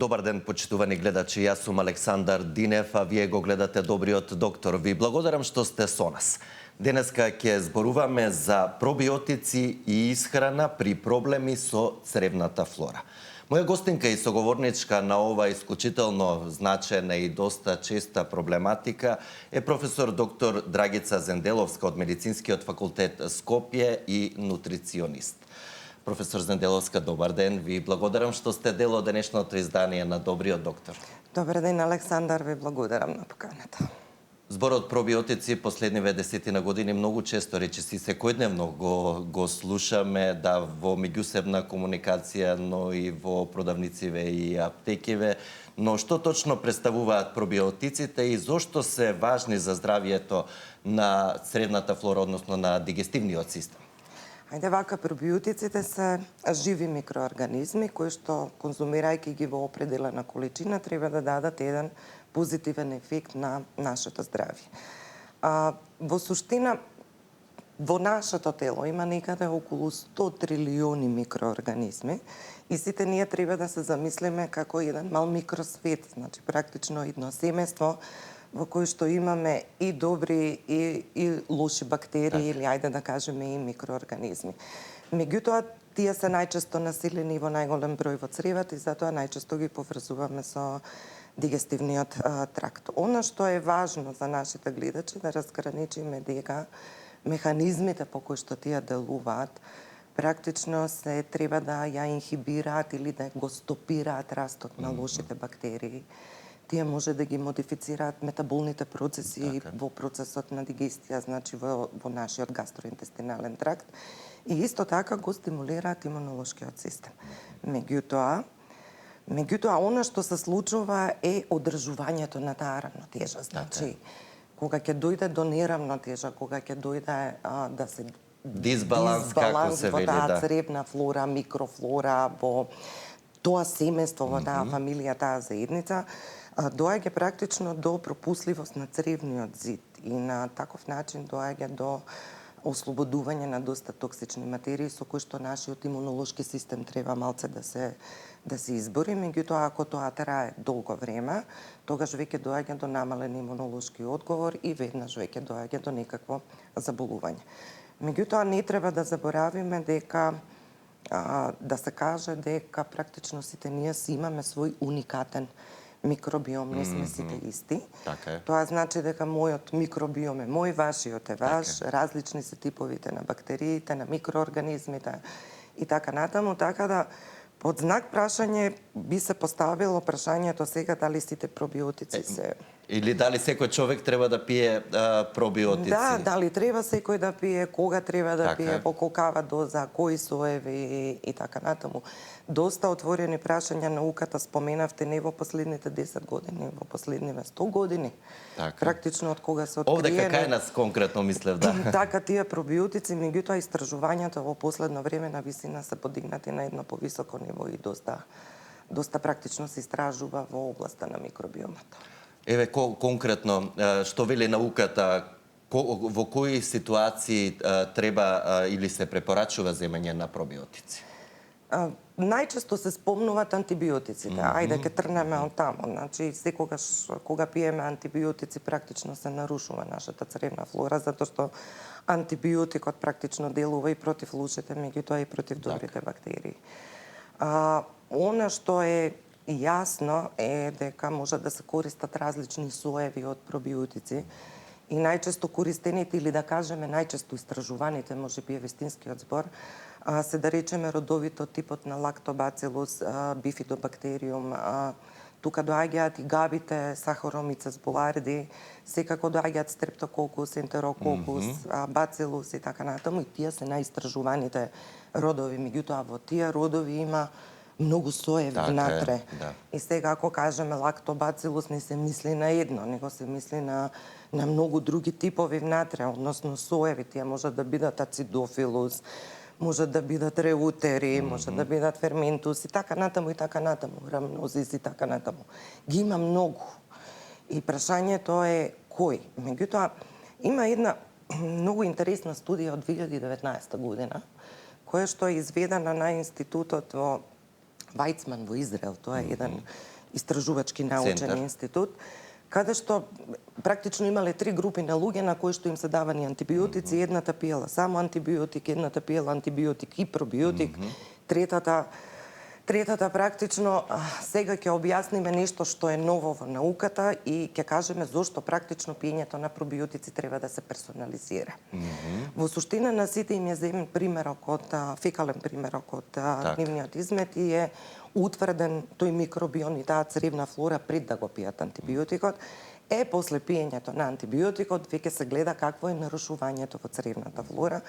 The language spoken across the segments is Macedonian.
Добар ден, почитувани гледачи. Јас сум Александар Динев, а вие го гледате Добриот доктор. Ви благодарам што сте со нас. Денеска ќе зборуваме за пробиотици и исхрана при проблеми со цревната флора. Моја гостинка и соговорничка на ова исклучително значена и доста честа проблематика е професор доктор Драгица Зенделовска од Медицинскиот факултет Скопје и нутриционист. Професор Зенделовска, добар ден. Ви благодарам што сте дел од денешното издание на Добриот доктор. Добар ден, Александар, ви благодарам на поканата. Зборот пробиотици последниве десетина години многу често речиси секојдневно го слушаме, да, во меѓусебна комуникација, но и во продавнициве и аптекиве. Но што точно представуваат пробиотиците и зошто се важни за здравието на цревната флора, односно на дигестивниот систем? Ајде вака, пробиотиците се живи микроорганизми кои што, конзумирајќи ги во определена количина, треба да дадат еден позитивен ефект на нашето здравје. Во суштина, во нашето тело има некаде околу 100 трилиони микроорганизми и сите ние треба да се замислиме како еден мал микросвет, значи практично едно семејство во кој што имаме и добри и лоши бактерии, или ајде да кажеме и микроорганизми. Меѓутоа, тие се најчесто населени во најголем број во цревата и затоа најчесто ги поврзуваме со дигестивниот тракт. Она што е важно за нашите гледачи да разграничиме дека механизмите по кои што тие делуваат практично се треба да ја инхибираат или да го стопираат растот на лошите бактерии. Тие може да ги модифицираат метаболните процеси во процесот на дигестија, значи во нашиот гастроинтестинален тракт, и исто така го стимулираат имунолошкиот систем. Меѓутоа, она што се случува е одржувањето на таа равнотежа. Значи, кога ќе дојде до неравнотежа, кога ќе дојде да се дисбаланс како се вели, во таа цревна флора, микрофлора, во тоа семејство, во таа фамилија, таа заедница, доаѓа практично до пропусливост на цревниот зид и на таков начин доаѓа до ослободување на доста токсични материи со кои што нашиот имунолошки систем треба малце да се избори. Меѓутоа, ако тоа трае долго време, тогаш веќе доаѓа до намален имунолошки одговор и веднаш веќе доаѓа до некакво заболување. Меѓутоа, не треба да заборавиме дека да се каже дека практично сите ние си имаме свој уникатен микробиом, не сме сите исти. Тоа значи дека мојот микробиом е мој, вашиот е ваш, различни се типовите на бактериите, на микроорганизмите и така натаму, така да под знак прашање би се поставило прашањето сега дали сите пробиотици се... Или дали секој човек треба да пие пробиотици? Да, дали треба секој да пие, кога треба да пие, во колкава доза, кои соеви и така натаму. Доста отворени прашања науката споменавте не во последните 10 години, во последниве 100 години. Практично од кога се откриени... Овде кај нас конкретно мислев, да. Така, тие пробиотици, меѓутоа истражувањата во последно време на висина се подигнати на едно повисоко ниво и доста практично се истражува во областа на микробиомата. Еве, конкретно, што вели науката, во кои ситуации треба или се препорачува земање на пробиотици? Најчесто се спомнуваат антибиотиците. Ајде ке трнеме од таму. Значи, секогаш кога пиеме антибиотици, практично се нарушува нашата цревна флора, затоа што антибиотикот практично делува и против лошите, меѓутоа и против добрите бактерии. Она што е јасно е дека може да се користат различни соеви од пробиотици и најчесто користените, или да кажеме најчесто истражуваните, може би е вистинскиот збор, се да речеме родовите од типот на лактобацилус, бифидобактериум, тука доаѓаат и габите, сахаромицес буларди, секако доаѓаат стрептококус, ентерококус, бацилус и така натаму, и тие се најистражуваните родови. Меѓутоа, во тие родови има многу соеви внатре. И сега, ако кажеме лактобацилус, не се мисли на едно, него се мисли на многу други типови внатре, односно соеви. Тие може да бидат ацидофилус, може да бидат реутери, може да бидат ферментус и така натаму, рамнозис и така натаму. Ги има многу. И прашањето е кој. Меѓутоа, има една многу интересна студија од 2019 година, која што е изведена на институтот во Вајцман во Израел. Тоа е истражувачки научен Центар. институт, каде што практично имале 3 групи на луѓе на кои што им се давани антибиотици, едната пиела само антибиотик, едната пиела антибиотик и пробиотик, Третата практично сега ќе објасниме нешто што е ново во науката и ќе кажеме зошто практично пиењето на пробиотици треба да се персонализира. Во суштина на сите им е земен примерок од фекален примерок од нивниот измет и е утврден тој микробион и таа цревна флора пред да го пијат антибиотикот. После пиењето на антибиотикот веќе се гледа какво е нарушувањето во цревната флора.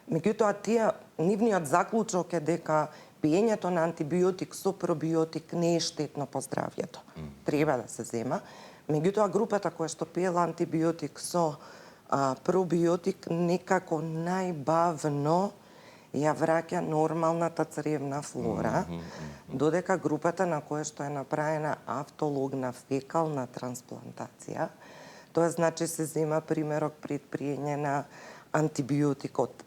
Меѓутоа нивниот заклучок е дека пиењето на антибиотик со пробиотик не е штетно по здравјето. Треба да се зема. Меѓутоа, групата која што пиела антибиотик со пробиотик некако најбавно ја враќа нормалната цревна флора, додека групата на која што е направена автологна фекална трансплантација, тоа значи се зема примерок пред приење на антибиотик од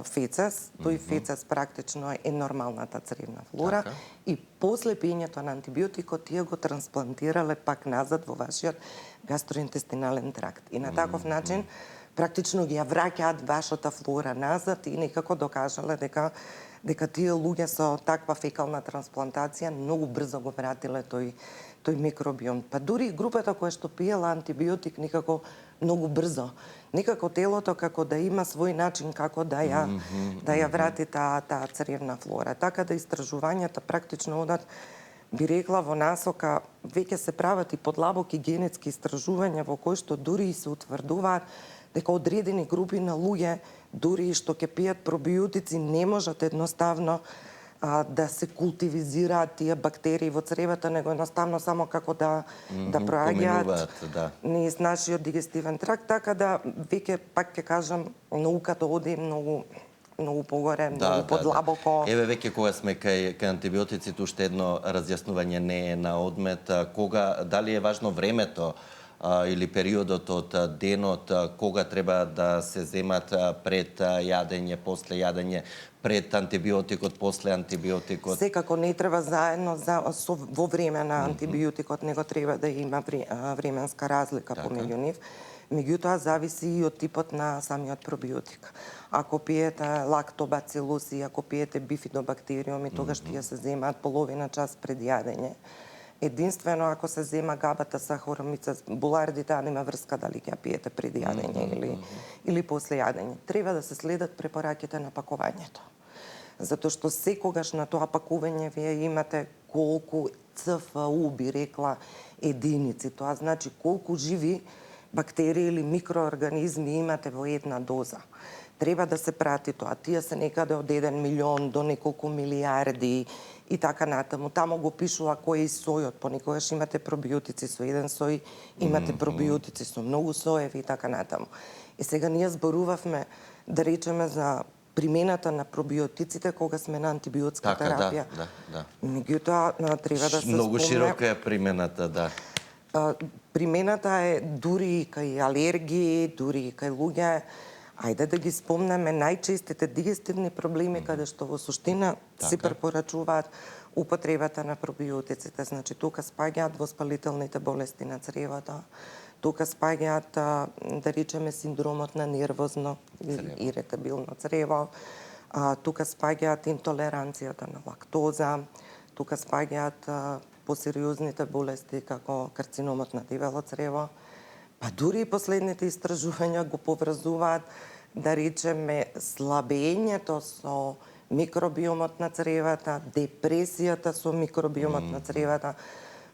фецес, тој фецес практично е нормалната цревна флора и после пиењето на антибиотикот тие го трансплантирале пак назад во вашиот гастроинтестинален тракт. И на таков начин практично ги ја враќаат вашата флора назад и некако докажале дека тие луѓе со таква фекална трансплантација многу брзо го вратиле тој микробиом. Па дури и групата која што пиела антибиотик некако многу брзо. Некако телото како да има свој начин како да ја врати таа цревна флора. Така да истражувањата практично одат, би рекла, во насока, веќе се прават и подлабоки генетски истражувања во кои што дури и се утврдуваат дека одредени групи на луѓе, дури и што ќе пијат пробиотици, не можат едноставно да се култивизираат тие бактерии во цревата, него едноставно само како да проаѓаат низ нашиот дигестивен тракт, така да веќе пак ќе кажам науката оди многу погоре, многу подлабоко. Еве веќе кога сме кај антибиотиците, уште едно разјаснување не е на одмет, дали е важно времето или периодот од денот, кога треба да се земат пред јадење, после јадење, пред антибиотикот, после антибиотикот? Секако не треба заедно во време на антибиотикот, него треба да има временска разлика помеѓу нив. Меѓутоа, зависи и од типот на самиот пробиотик. Ако пиете лактобацилуси, ако пиете бифидобактериуми, тогаш тие се земаат половина час пред јадење. Единствено, ако се зема габата, сахаромица, буларди, таа нема врска дали ќе пиете пред јадење или после јадење. Треба да се следат препораките на пакувањето. Затоа што секогаш на тоа пакување вие имате колку ЦФУ, би рекла, единици. Тоа значи колку живи бактерии или микроорганизми имате во една доза. Треба да се прати тоа. Тие се некаде од 1 милион до неколку милиарди и така натаму. Таму го пишува кој е сојот. Понекогаш имате пробиотици со 1 сој, имате пробиотици со многу соеви и така натаму. И сега ние зборувавме, да речеме, за примената на пробиотиците кога сме на антибиотска терапија. Меѓутоа, треба да се спомне... Многу широка е примената, Примената е дури и кај алергии, дури и кај луѓе. Ајде да ги спомнеме најчестите дигестивни проблеми каде што во суштина се препорачуваат употребата на пробиотиците. Значи, тука спаѓаат воспалителните болести на цревото, тука спаѓаат, да речеме, синдромот на нервозно и иритабилно црево, тука спаѓаат интолеранцијата на лактоза, тука спаѓаат посериозните болести како карциномот на дебело црево. Па дури и последните истражувања го поврзуваат, да речеме, слабењето со микробиомот на цревата, депресијата со микробиомот на цревата.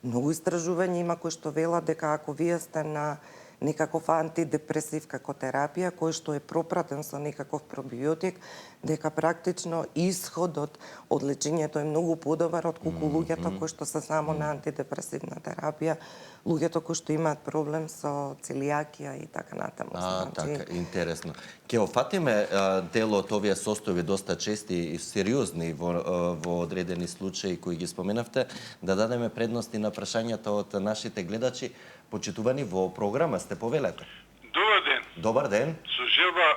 Многу истражувања има кои што велат дека ако вие сте на некаков антидепресив како терапија, кој што е пропратен со некаков пробиотик, дека практично исходот од лечењето е многу подобар од колку луѓето кои што се само на антидепресивна терапија, луѓето кои што имаат проблем со целијакија и така натаму. Така, интересно. Ќе офатиме дел од овие состојби доста чести и сериозни во одредени случаи кои ги споменавте, да дадеме предности на прашањата од нашите гледачи. Почитувани во програма сте, повелете. Добар ден. Добар ден. Со желба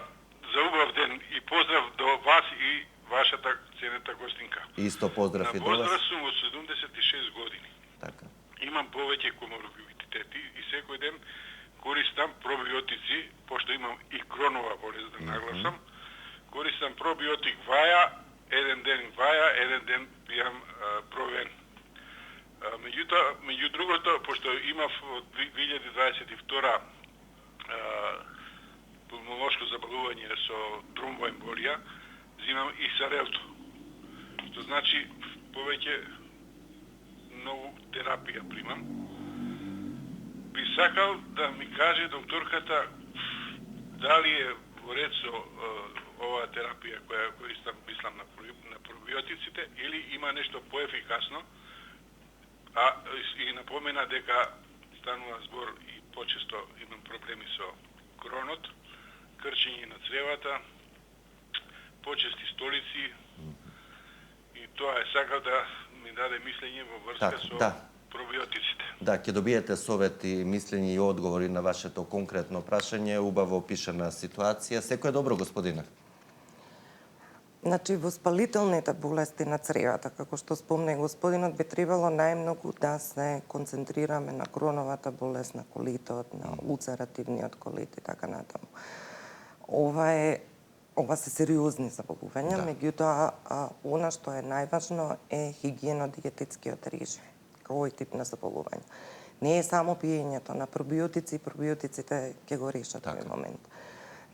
за убав ден и поздрав до вас и вашата ценета гостинка. Исто поздрав и до вас. На возраст сум од 76 години. Така. имам повеќе коморбидитети и секој ден користам пробиотици, пошто имам и кронова болест да нагласам, користам пробиотик ваја, еден ден ваја, еден ден пијам провен. Меѓу другото, пошто имав од 2022 пулмолошко заболување со тромбоемболија, взимам и Сарелто. Што значи повеќе многу терапија примам. Би сакал да ми каже докторката дали е во ред со оваа терапија која користам, мислам на пробиотиците, или има нешто поефикасно, и напомена дека станува збор и почесто имам проблеми со кронот, крчење на цревата, почести столици, и тоа е сакал да ми даде мислење во врска со пробиотиците. Да, ќе добиете совети, мислења и одговори на вашето конкретно прашање, убаво опишана ситуација. Секој е добро, господине? Значи, воспалителните болести на цревата, како што спомне господинот, би требало најмногу да се концентрираме на кроновата болест, на колитот, на улцеративниот колит и така натаму. Ова се сериозни заболувања, меѓутоа, она што е најважно е хигиено-диететскиот режим, овој тип на заболување. Не е само пиењето на пробиотици, пробиотиците ќе го решат овој момент.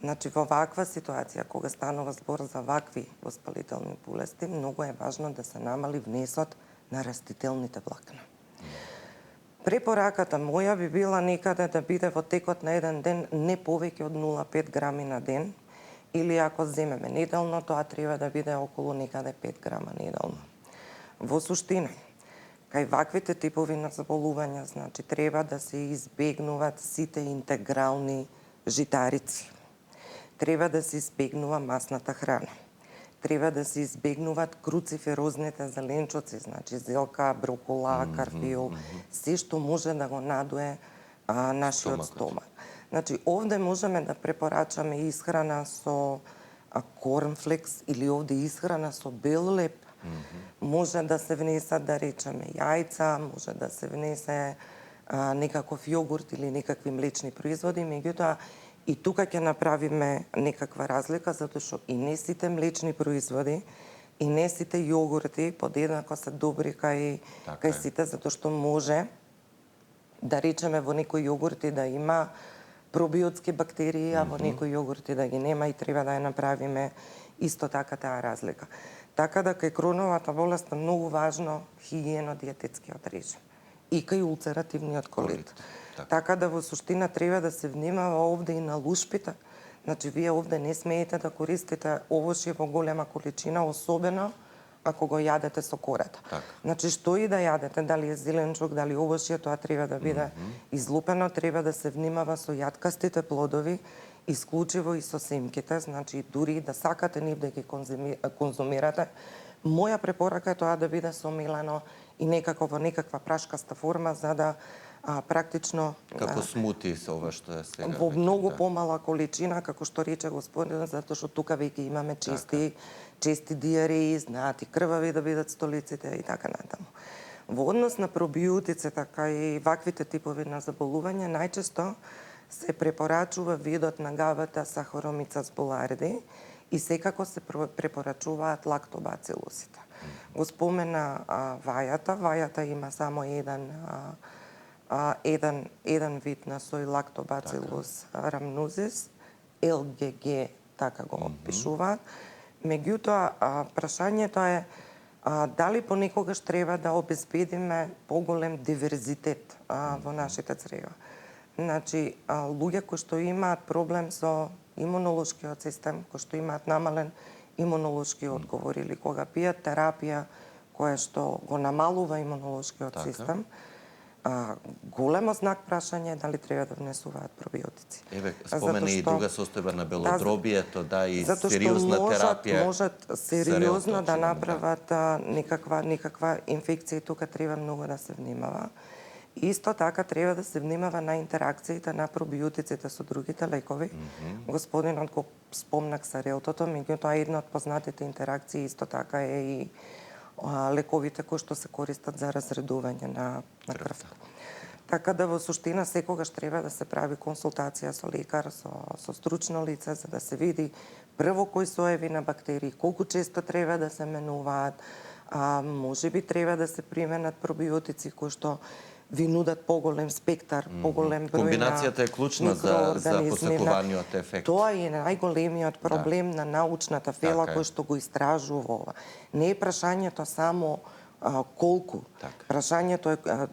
Значи, во ваква ситуација, кога станува збор за вакви воспалителни болести, многу е важно да се намали внесот на растителните влакна. Препораката моја би била некаде да биде во текот на еден ден не повеќе од 0,5 грами на ден, или ако земеме неделно, тоа треба да биде околу некаде 5 грама неделно. Во суштина, кај ваквите типови на заболувања, значи, треба да се избегнуваат сите интегрални житарици. Треба да се избегнува масната храна. Треба да се избегнуваат круциферозните зеленчуци, значи зелка, брокола, карфиол, се што може да го надуе нашиот стомак. Значи, овде можеме да препорачаме исхрана со корнфлекс или овде исхрана со бел леп. Може да се внесат, да речеме, јајца, може да се внесе некаков јогурт или некакви млечни производи, меѓутоа и тука ќе направиме некаква разлика, затоа што и не сите млечни производи, и не сите јогурти подеднако се добри кај сите, затоа што може да речеме во некои јогурти да има пробиотски бактерии, а во некои јогурти да ги нема, и треба да ја направиме исто така таа разлика. Така да кај кроновата болест е многу важно хигиено-диететскиот режим и кај улцеративниот колит. Така да во суштина треба да се внимава овде и на лушпите. Значи, вие овде не смеете да користите овошје во голема количина, особено ако го јадете со кората. Значи, што и да јадете, дали е зеленчук, дали овошје, тоа треба да биде излупено, треба да се внимава со јаткастите плодови, исклучиво и со семките, значи дури да сакате нив да ги конзумирате. Моја препорака е тоа да биде сомилено и некако во некаква прашкаста форма, за да практично како смути со ова што е сега. Во многу помала количина, како што рече господинот, затоа што тука веќе имаме чести диареи, знаат и крвави да бидат столиците и така натаму. Во однос на пробиотиците, кај ваквите типови на заболување, најчесто се препорачува видот на габата Saccharomyces boulardii и секако се препорачуваат лактобацилусите. Го спомена вајата. Вајата има само еден вид на сој Lactobacillus rhamnosus, LGG, така го пишуваат. Меѓутоа, прашањето е дали понекогаш треба да обезбедиме поголем диверзитет во нашите црева. Значи, луѓе кои што имаат проблем со имунолошкиот систем, кои што имаат намален имунолошки одговор или кога пијат терапија која што го намалува имунолошкиот систем, големо знак прашање е дали треба да внесуваат пробиотици. Еве, спомена и друга состојба на белодробието, и сериозна терапија. Можат сериозно да направат некаква инфекција и тука треба многу да се внимава. Исто така треба да се внимава на интеракциите на пробиотиците со другите лекови. Господинот го спомна ксарелтото, меѓутоа една од познатите интеракции исто така е и лековите кои што се користат за разредување на крвта. Така да во суштина секогаш треба да се прави консултација со лекар, со стручно лице, за да се види прво кои соеви на бактерии, колку често треба да се менуваат, може би треба да се применат пробиотици кои што ви нудат поголем спектар, поголем број на Комбинацијата е клучна за посекуваниот ефект. Тоа е најголемиот проблем на научната фела кој што го истражува ова. Не е прашањето само колку. Прашањето е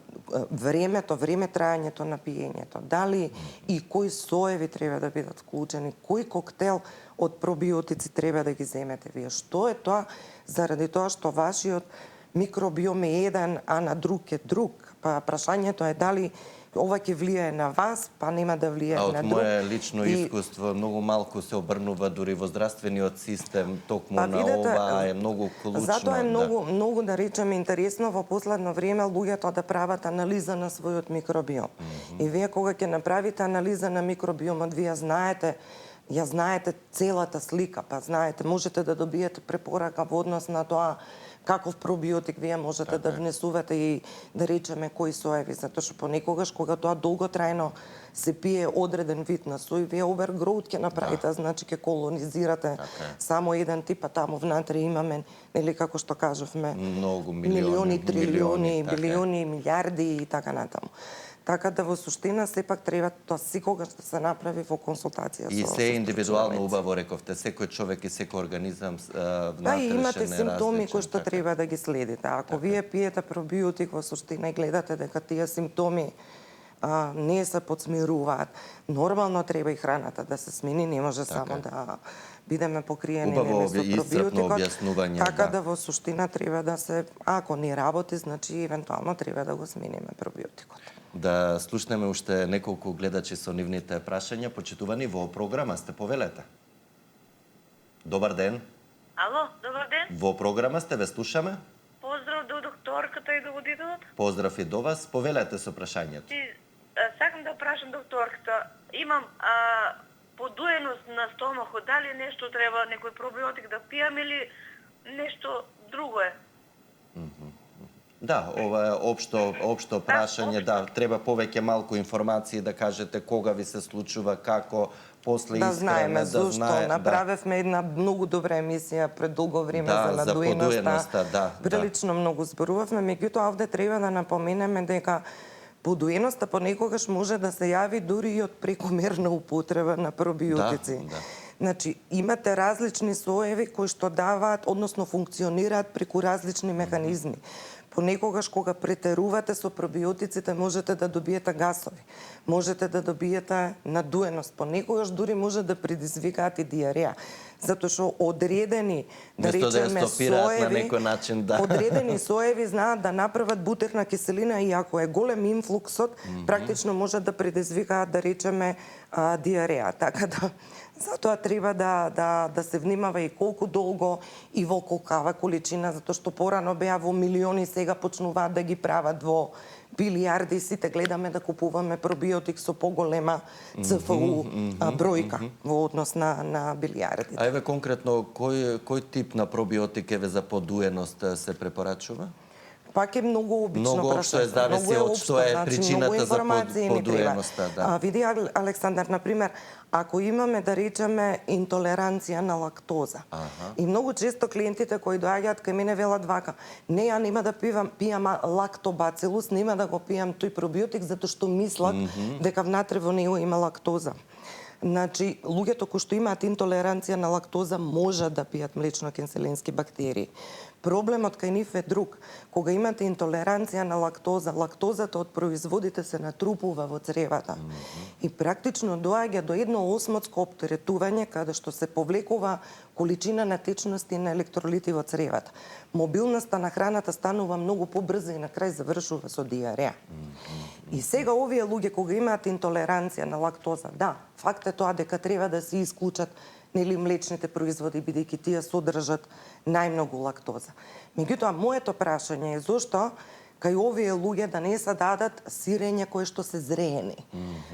време трајањето на пиењето. Дали и кои соеви треба да бидат вклучени, кој коктел од пробиотици треба да ги земете вие. Што е тоа? Заради тоа што вашиот микробиом е еден, а на друг е друг. Па прашањето е дали ова ќе влијае на вас, па нема да влијае на друг. Од мое лично искуство, многу малку се обрнува дури во здравствениот систем, токму на ова е многу клучно. Затоа е многу да речеме интересно во последно време луѓето да прават анализа на својот микробиом. И вие кога ќе направите анализа на микробиомот, вие ја знаете целата слика, па знаете, можете да добиете препорака во однос на тоа каков пробиотик вие можете да внесувате и да речеме кои соеви, затоа што понекогаш кога тоа долготрајно се пие одреден вид на сој, вие овергроут ќе направите, значи ќе колонизирате само еден тип, а таму внатре имаме, нели како што кажавме, многу милиони, трилиони, билиони, милиарди и така натаму. Така да во суштина сепак треба тоа секогаш да се направи во консултација со. И се индивидуално убаво рековте, секој човек и секој организам внатрешен и имате симптоми кои што треба да ги следите. Ако вие пиете пробиотик во суштина и гледате дека тие симптоми не се подсмируваат, нормално треба и храната да се смени, не може само да бидеме покриени со пробиотикот. Така да во суштина треба да се, ако не работи, значи евентуално треба да го смениме пробиотикот. Да слушнеме уште неколку гледачи со нивните прашања. Почитувани, во програма сте, повелете. Добар ден. Ало, добар ден. Во програма сте, ве слушаме. Поздрав до докторката и до водителот. Поздрав и до вас. Повелете со прашањето. Сакам да прашам докторката. Имам подуеност на стомахот. Дали нешто треба, некој пробиотик да пијам или нешто друго е? Да, ова е општо прашање, да, треба повеќе малку информации да кажете кога ви се случува, како, после да исхрана, знаеме зошто. Направевме една многу добра емисија пред долго време за надоеноста. Прилично многу зборувавме, меѓутоа овде треба да напоменеме дека подуеноста понекогаш може да се јави дури и од прекомерна употреба на пробиотици. Значи, имате различни соеви кои што даваат, односно функционираат преку различни механизми. Понекогаш кога претерувате со пробиотиците можете да добиете гасови, можете да добиете надуеност, понекогаш дури може да предизвикаат и диареја. Затоа што одредени, да речеме, соеви, одредени соеви знаат да направат бутерна киселина и ако е голем инфлуксот, практично може да предизвикаат, да речеме, диареја. Така да затоа треба да се внимава и колку долго и во колкава количина, затоа што порано беа во милиони, сега почнуваат да ги прават во билиарди, сите гледаме да купуваме пробиотик со поголема ЦФУ бројка во однос на билиардите. А еве конкретно, кој тип на пробиотик еве за подуеност се препорачува? Пак е многу обично прашање. Многу општо е, зависи од што е причината за подуеноста. Види, Александар, например, ако имаме, да речеме, интолеранција на лактоза. И многу често клиентите кои доаѓаат кај мене велат вака: не, ја нема да пијам лактобацилус, нема да го пијам тој пробиотик затоа што мислат дека внатре во него има лактоза. Значи, луѓето кои што имаат интолеранција на лактоза можат да пијат млечно-киселински бактерии. Проблемот кај нив е друг. Кога имате интолеранција на лактоза, лактозата од производите се натрупува во цревата. И практично доаѓа до едно осмотско оптеретување каде што се повлекува количина на течности на електролити во цревата. Мобилноста на храната станува многу побрза и на крај завршува со диареја. И сега овие луѓе кога имаат интолеранција на лактоза, да, факт е тоа дека треба да се исклучат нели млечните производи, бидејќи тие содржат најмногу лактоза. Меѓутоа, моето прашање е зошто кај овие луѓе да не се дадат сирења кои што се зреени.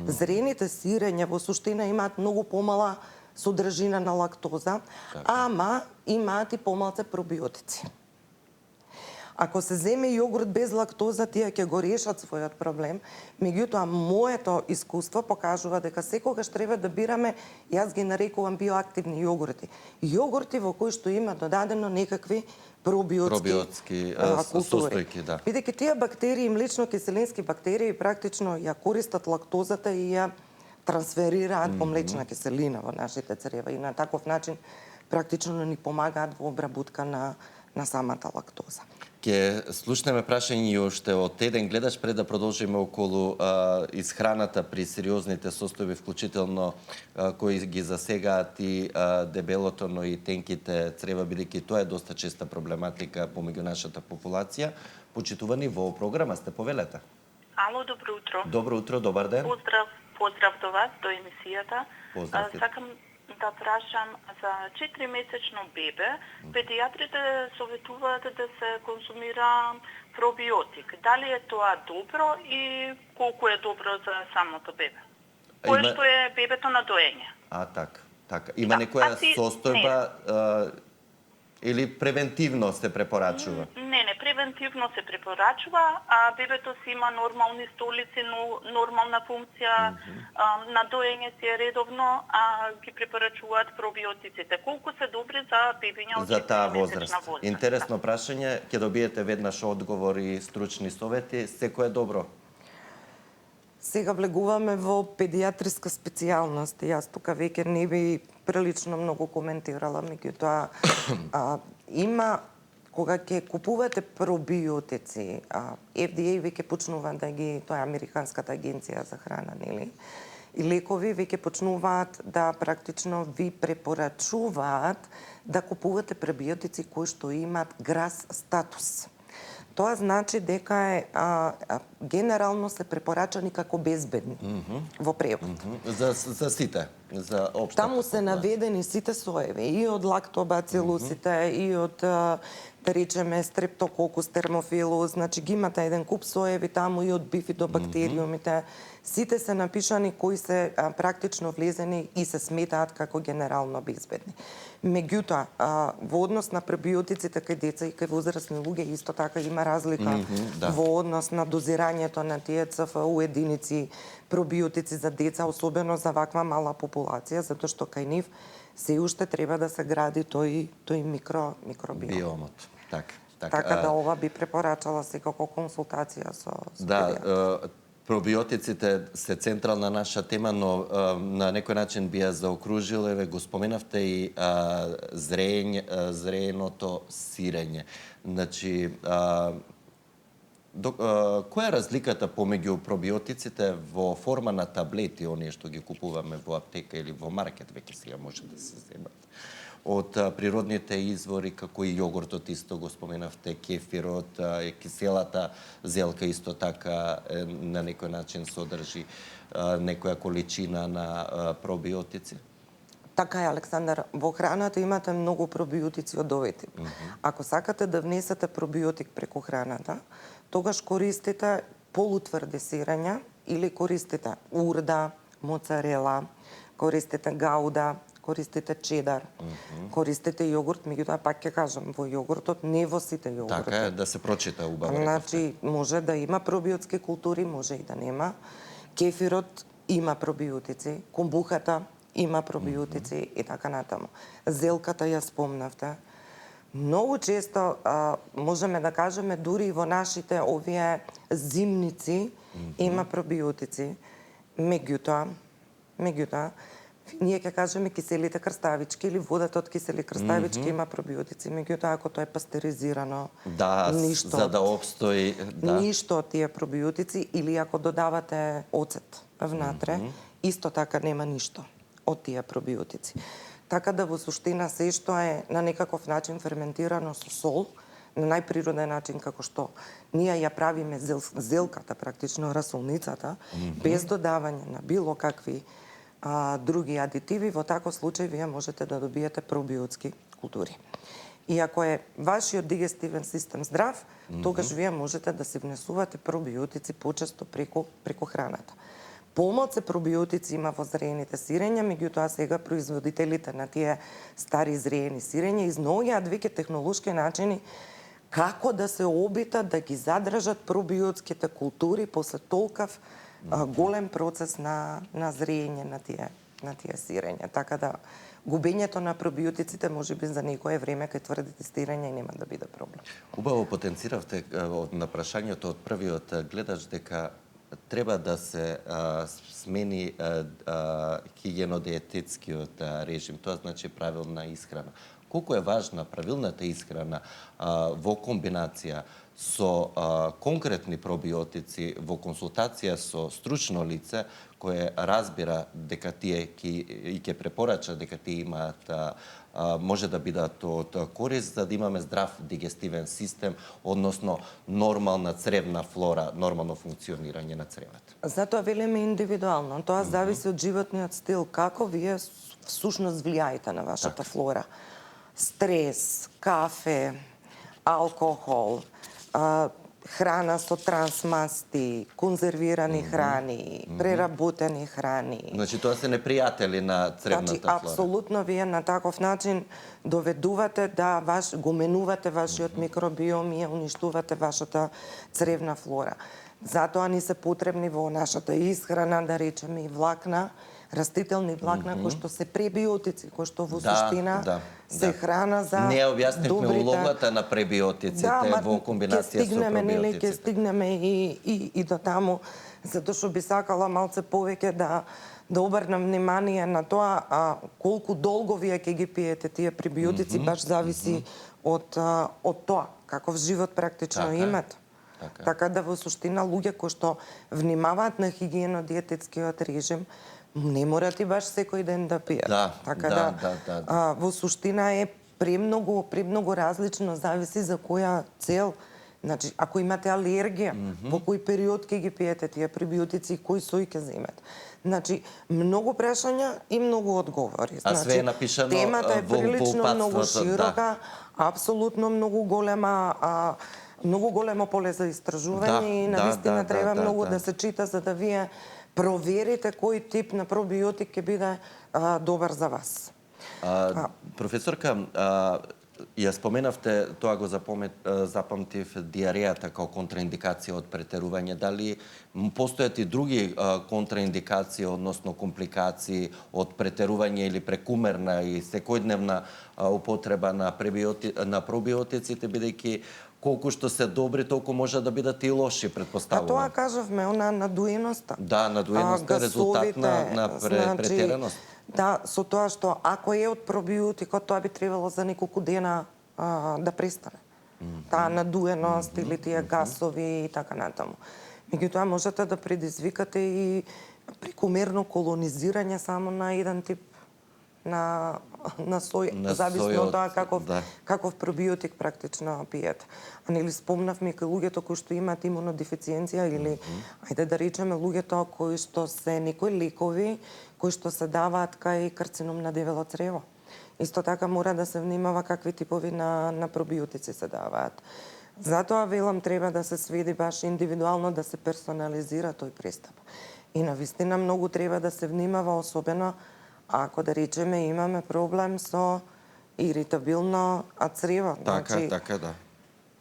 Зреените сирења во суштина имаат многу помала содржина на лактоза, ама имаат и помалце пробиотици. Ако се земе јогурт без лактоза, тие ќе го решат својот проблем. Меѓутоа, моето искуство покажува дека секогаш треба да бираме, јас ги нарекувам биоактивни јогурти. Јогурти во кои што има додадено некакви пробиотски култури. состојки, да. Бидејќи тие бактерии, млечно-киселински бактерии, практично ја користат лактозата и ја трансферираат по млечна киселина во нашите црева и на таков начин практично ни помагаат во обработка на самата лактоза. Ке слушнеме прашање и уште од еден гледач пред да продолжиме околу исхраната при сериозните состојби, вклучително кои ги засегаат и дебелото, но и тенките црева, бидејќи тоа е доста честа проблематика помеѓу нашата популација. Почитувани во програма сте, повелете. Ало, добро утро. Добро утро, добар ден. Поздрав до вас, до емисијата. Поздрав. Сакам да прашам за 4-месечно бебе. Педијатрите советуваат да се консумира пробиотик. Дали е тоа добро и колку е добро за самото бебе? Кое што е бебето на доење? Така. Има некоја состојба или превентивно се препорачува? Не, превентивно се препорачува, а бебето си има нормални столици, нормална функција, на доење си е редовно, а ги препорачуваат пробиотиците. Колку се добри за бебиња од 4-месечна возраст? Интересно прашање, ќе добиете веднаш одговор и стручни совети. Секој е добро? Сега влегуваме во педијатриска специјалност. Јас тука веќе не би прилично многу коментирала, меѓутоа има кога ќе купувате пробиотици, FDA веќе почнува да ги, тоа е Американската агенција за храна, нели? И лекови веќе почнуваат да практично ви препорачуваат да купувате пребиотици кои што имаат GRAS статус. Тоа значи дека е генерално се препорачани како безбедни во превод. За сите, за општата. Таму се наведени сите соеви, и од лактобацилусите, и од да речеме стрептококус, термофилус, значи ги имате еден куп соеви таму и од бифидобактериумите. Сите се напишани кои се практично влезени и се сметаат како генерално безбедни. Меѓутоа, во однос на пребиотиците кај деца и кај возрастни луѓе исто така има разлика во однос на дозирањето на тие ЦФУ единици пробиотици за деца, особено за ваква мала популација, затоа што кај нив се уште треба да се гради тој микробиом. Биомот. Така да ова би препорачала секако консултација со педијатар. Пробиотиците се централна наша тема, но на некој начин би ја заокружил, го споменавте и зрееното сирење. Значи, која е разликата помеѓу пробиотиците во форма на таблети, оние што ги купуваме во аптека или во маркет, веќе сега може да се земат, од природните извори, како и јогуртот, исто го споменавте, кефирот, киселата зелка исто така на некој начин содржи некоја количина на пробиотици? Така е, Александар. Во храната имате многу пробиотици од овој тип. Ако сакате да внесете пробиотик преку храната, тогаш користите полутврди сирења или користите урда, моцарела, користите гауда, користите чедар, користите јогурт, меѓутоа пак ќе кажам, во јогуртот, не во сите јогурти. Така е, да се прочита убаво. Значи, може да има пробиотски култури, може и да нема. Кефирот има пробиотици, комбухата има пробиотици и така натаму. Зелката ја спомнавте. Многу често можеме да кажеме дури и во нашите овие зимници има пробиотици. Меѓутоа, ние ќе кажеме киселите крставички или водата од кисели крставички има пробиотици, меѓутоа ако тоа е пастеризирано, ништо, за да обстои, ништо од тие пробиотици, или ако додавате оцет внатре, исто така нема ништо од тие пробиотици. Така да во суштина се што е на некаков начин ферментирано со сол, на најприроден начин како што ние ја правиме зелката, практично расолницата, без додавање на било какви други адитиви, во таков случај вие можете да добиете пробиотски култури. И ако е вашиот дигестивен систем здрав, тогаш вие можете да се внесувате пробиотици почесто преку храната. Помалце пробиотици има во зреените сирења, меѓутоа сега производителите на тие стари зреени сирења изнаоѓаат веќе технолошки начини како да се обитат да ги задржат пробиотските култури после толкав голем процес на зрење на тие сирења. Така да губењето на пробиотиците можеби за некое време кај тврди тестирање нема да биде проблем. Убаво потенциравте на прашањето од првиот гледач дека треба да се смени хигиено-диететскиот режим, тоа значи правилна исхрана. Колку е важна правилната исхрана во комбинација со конкретни пробиотици во консултација со стручно лице кое разбира дека тие ќе препорача дека тие имаат може да бидат од корист за да имаме здрав дигестивен систем, односно нормална цревна флора, нормално функционирање на цревето. Затоа велиме индивидуално. Тоа зависи од животниот стил, како вие всушност влијаете на вашата флора. Стрес, кафе, алкохол, храна со трансмасти, конзервирани храни, преработени храни. Значи тоа се непријатели на цревната флора. Апсолутно вие на таков начин доведувате да го менувате вашиот микробиом и ја уништувате вашата цревна флора. Затоа ни се потребни во нашата исхрана, да речеме, и влакна, растителни влакна, кои што се пребиотици, кои што во суштина се храна за Не објаснивме добрите... улогата на пребиотиците во комбинација со пробиотиците. Ќе стигнеме и до таму, затоа што би сакала малце повеќе да обрнам внимание на тоа колку долго вие ќе ги пиете тие пребиотици, баш зависи од тоа каков живот практично имате. Така да во суштина луѓе кои што внимаваат на хигиено-диететскиот режим не морат и баш секој ден да пијат. Така во суштина е премногу различно, зависи за која цел. Значи, ако имате алергија, во кој период ќе ги пиете тие пребиотици и кој сој ќе земете. Значи, многу прашања и многу одговори. А све е напишано темата е во прилично многу широка, апсолутно многу големо поле за истражување и навистина треба многу да се чита за да вие проверите кој тип на пробиотик ќе биде добар за вас. Професорка, ја споменавте, тоа го запамтив, диарејата како контраиндикација од претерување. Дали постојат и други контраиндикации, односно компликации од претерување или прекумерна и секојдневна употреба на пробиотиците, бидејќи колку што се добри, толку може да бидат и лоши, предпоставувам. Тоа кажавме, она надуеноста. Да, надуеноста е резултат на претераност. Да, со тоа што ако е од пробиотикот, тоа би требало за неколку дена да престане. Таа надуеност или тие гасови и така натаму. Меѓутоа можете да предизвикате и прекумерно колонизирање само на еден тип на сој, зависно од тоа каков пробиотик практично пиете. А нели спомнавме кај луѓето кои што имаат имунодефициенција или ајде да речеме луѓето кои што се некои лекови кои што се даваат кај карцином на дебело црево. Исто така мора да се внимава какви типови на пробиотици се даваат. Затоа велам треба да се сведи баш индивидуално, да се персонализира тој пристап. И навистина многу треба да се внимава, особено ако да речеме имаме проблем со иритабилно црево. Така, да.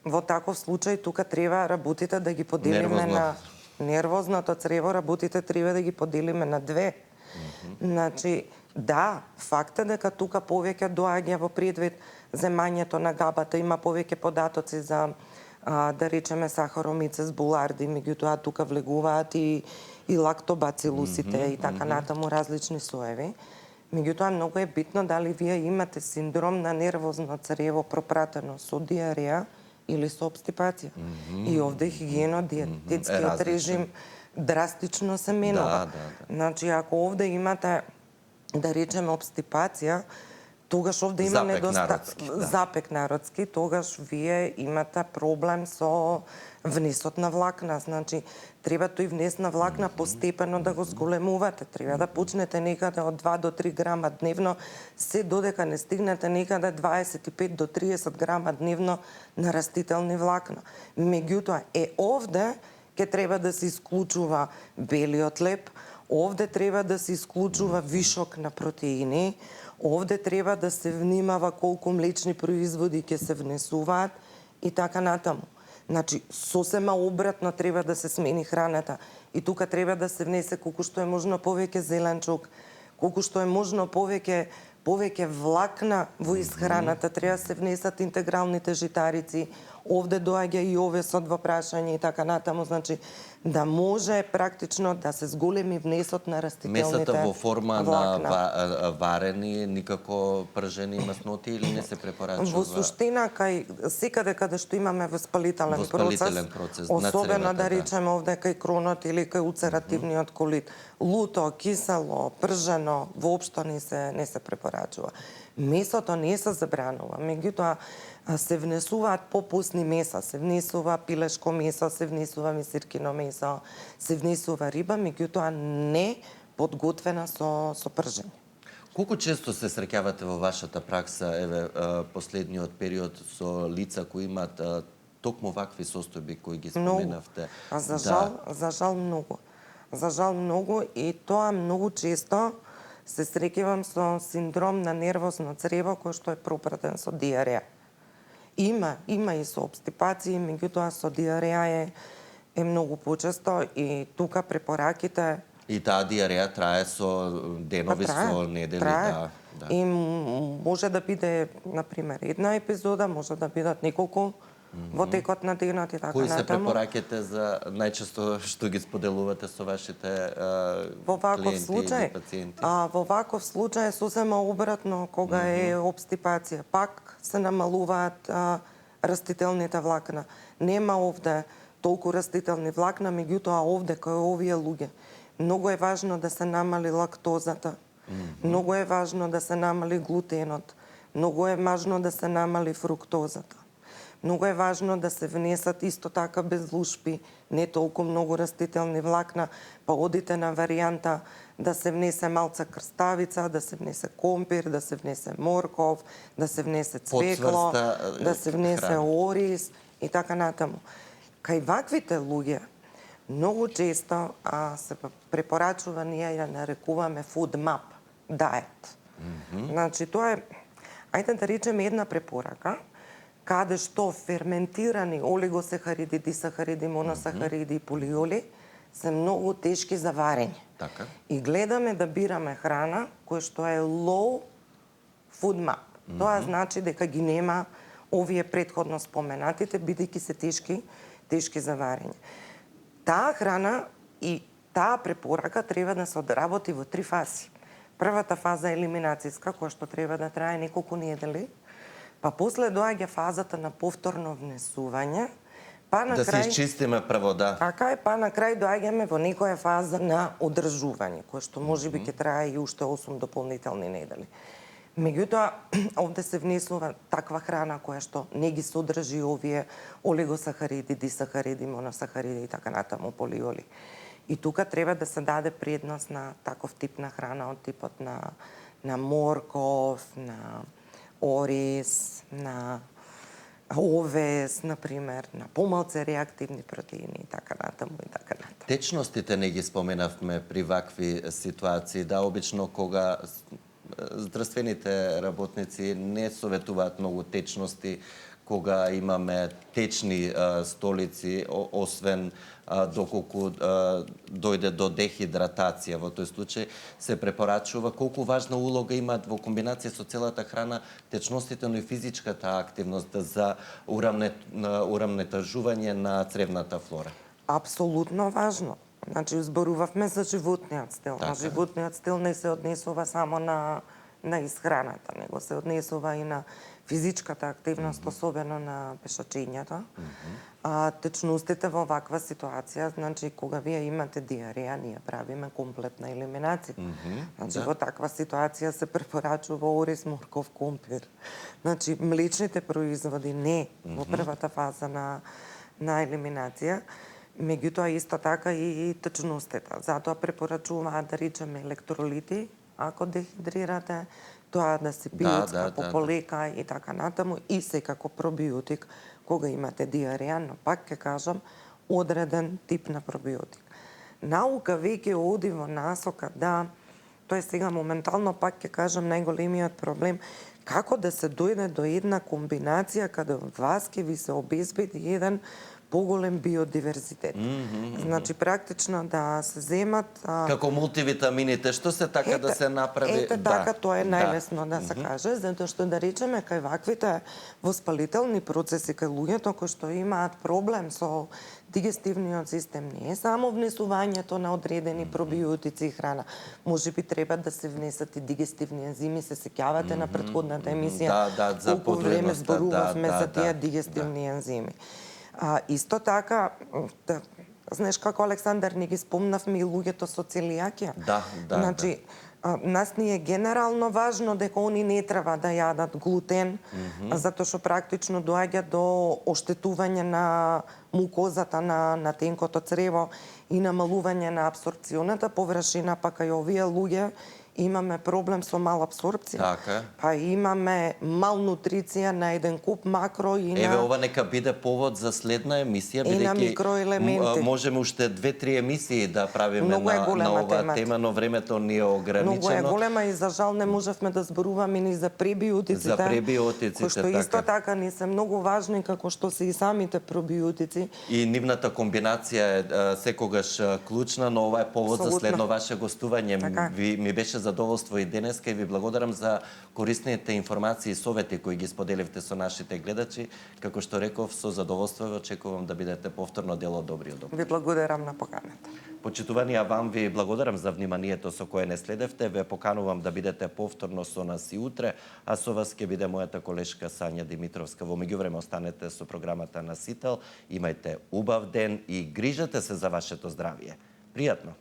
Во таков случај тука треба работите да ги поделиме на нервозното црево, работите треба да ги поделиме на две. Значи, да, факт е дека тука повеќе доаѓа во предвид земањето на габата, има повеќе податоци за да речеме сахаромицес буларди, меѓутоа тука влегуваат и лактобацилусите и така натаму различни соеви. Меѓутоа многу е битно дали вие имате синдром на нервозно црево пропратено со диареја или со обстипација. И овде хигиено-диететскиот режим драстично се менува. Значи, ако овде имате, да речеме, обстипација, тогаш овде има запек народски, тогаш вие имате проблем со внесот на влакна. Значи, треба тој внес на влакна постепено да го зголемувате. Треба да почнете некаде од 2 до 3 грама дневно, се додека не стигнете некаде 25 до 30 грама дневно на растителни влакна. Меѓутоа, овде ќе треба да се исклучува белиот леп, овде треба да се исклучува вишок на протеини, овде треба да се внимава колку млечни производи ќе се внесуваат и така натаму. Значи, сосема обратно треба да се смени храната. И тука треба да се внесе колку што е можно повеќе зеленчук, колку што е можно повеќе влакна во исхраната, треба да се внесат интегралните житарици, овде доаѓа и овесот во прашање и така натаму, значи да може практично да се зголеми внесот на растителните Месата во форма влакна. на варени, никако пржени масноти или не се препорачува? Во суштина, кај секаде каде што имаме воспалителен процес на особено цревата, да речеме овде кај кронот или кај улцеративниот колит, луто, кисело, пржено, воопшто не се препорачува. Месото не се забранува, меѓутоа се внесуваат попусни меса, се внесува пилешко месо, се внесува мисиркино месо, се внесува риба, меѓутоа не подготвена со пржење. Колку често се среќавате во вашата пракса, последниот период, со лица кои имаат токму вакви состојби кои ги споменавте? За жал многу. За жал многу и тоа многу често се среќавам со синдром на нервозно црево кој што е пропратен со диареја. Има и со обстипации, меѓутоа со диареја е многу почесто и тука препораките. И таа диареја трае со денови, со недели, да. И може да биде, например, една епизода, може да бидат неколку во текот на денот и така натаму. Кои се натаму. препораките за најчесто што ги споделувате со вашите клиенти или пациенти? Во ваков случај е сосема обратно кога е обстипација. Пак се намалуваат растителните влакна. Нема овде толку растителни влакна, меѓутоа овде кај овие луѓе многу е важно да се намали лактозата. Многу е важно да се намали глутенот. Многу е важно да се намали фруктозата. Многу е важно да се внесат исто така без лушпи, не толку многу растителни влакна, па одите на варијанта да се внесе малца крставица, да се внесе компир, да се внесе морков, да се внесе цвекло, да се внесе ориз и така натаму. Кај ваквите луѓе многу често се препорачува, ние ја нарекуваме food map diet. Значи тоа е, ајде да речеме една препорака каде што ферментирани олигосахариди, дисахариди, моносахариди и полиоли се многу тешки за варење. Така. И гледаме да бираме храна која што е low food map. Тоа значи дека ги нема овие претходно споменатите, бидејќи се тешки за варење. Таа храна и таа препорака треба да се одработи во 3 фази. Првата фаза е елиминацијска, која што треба да трае неколку недели, па после доаѓа фазата на повторно внесување, па на крај... Да се изчистиме прво, да. Така е, па на крај доаѓаме во некоја фаза на одржување, која што можеби ќе трае и уште 8 дополнителни недели. Меѓутоа, овде се внесува таква храна која што не ги содржи овие олигосахариди, дисахариди, моносахариди и така натаму, полиоли. И тука треба да се даде предност на таков тип на храна од типот на морков, на ориз, на овес, например, на помалце реактивни протеини и така натаму и така натаму. Течностите не ги споменавме при вакви ситуации, да, обично кога здравствените работници не советуваат многу течности кога имаме течни столици, освен доколку дојде до дехидратација. Во тој случај се препорачува колку важна улога имаат во комбинација со целата храна течностите, но и физичката активност за урамнетажување на цревната флора. Апсолутно важно. Значи, зборувавме за животниот стил. Така. Животниот стил не се однесува само на исхраната, него се однесува и на физичката активност, особено на пешачењето. Течностите во ваква ситуација, значи кога вие имате диареја, ние правиме комплетна елиминација. Значи во таква ситуација се препорачува ориз, морков, компир. Значи млечните производи не во првата фаза на елиминација. Меѓутоа исто така и течностите. Затоа препорачуваат да речеме електролити, ако дехидрирате, тоа да се пијат како полека и така натаму, и секако пробиотик кога имате диареја, но пак ќе кажам одреден тип на пробиотик. Наука веќе оди во насока да, тоа е сега моментално, пак ќе кажам, најголемиот проблем, како да се дојде до една комбинација каде од вас ќе ви се обезбеди еден поголем биодиверзитет. Значи, практично да се земат... Како мултивитамините, што се така да се направи? Ете така, тоа е најлесно да се каже, затоа што да речеме кај ваквите воспалителни процеси кај луѓето кои што имаат проблем со дигестивниот систем, не е само внесувањето на одредени пробиотици и храна. Можеби треба да се внесат и дигестивни ензими, се сеќавате на претходната емисија, за колку време подредноста, зборувавме за тие дигестивни ензими. Исто така, знаеш како Александар не ги спомнавме и луѓето со целијакија. Значи, нас ни е генерално важно дека они не треба да јадат глутен, затоа што практично доаѓа до оштетување на мукозата на тенкото црево и намалување на апсорбционата површина, па кај овие луѓе имаме проблем со мал апсорбција. Така. Па имаме малнутриција на еден куп макро и на... Еве, ова нека биде повод за следна емисија, и на бидејќи микроелементи. можеме уште 2-3 емисии да правиме Многу е на голема оваа тема, но времето ни е ограничено. Многу е голема и за жал не можевме да зборуваме ни за пребиотиците. За пребиотиците, кои што исто така не се многу важни како што се и самите пробиотици. И нивната комбинација е секогаш клучна, но ова е повод за следно ваше гостување. Така. Ми беше задоволство и денеска и ви благодарам за корисните информации и совети кои ги споделивте со нашите гледачи. Како што реков, со задоволство ве очекувам да бидете повторно дел од Добриот доктор. Ви благодарам на поканата. Почитувани, а вам ви благодарам за вниманието со кое не следевте. Ве поканувам да бидете повторно со нас и утре, а со вас ќе биде мојата колешка Сања Димитровска. Во меѓувреме останете со програмата на Сител. Имајте убав ден и грижете се за вашето здравје. Пријатно!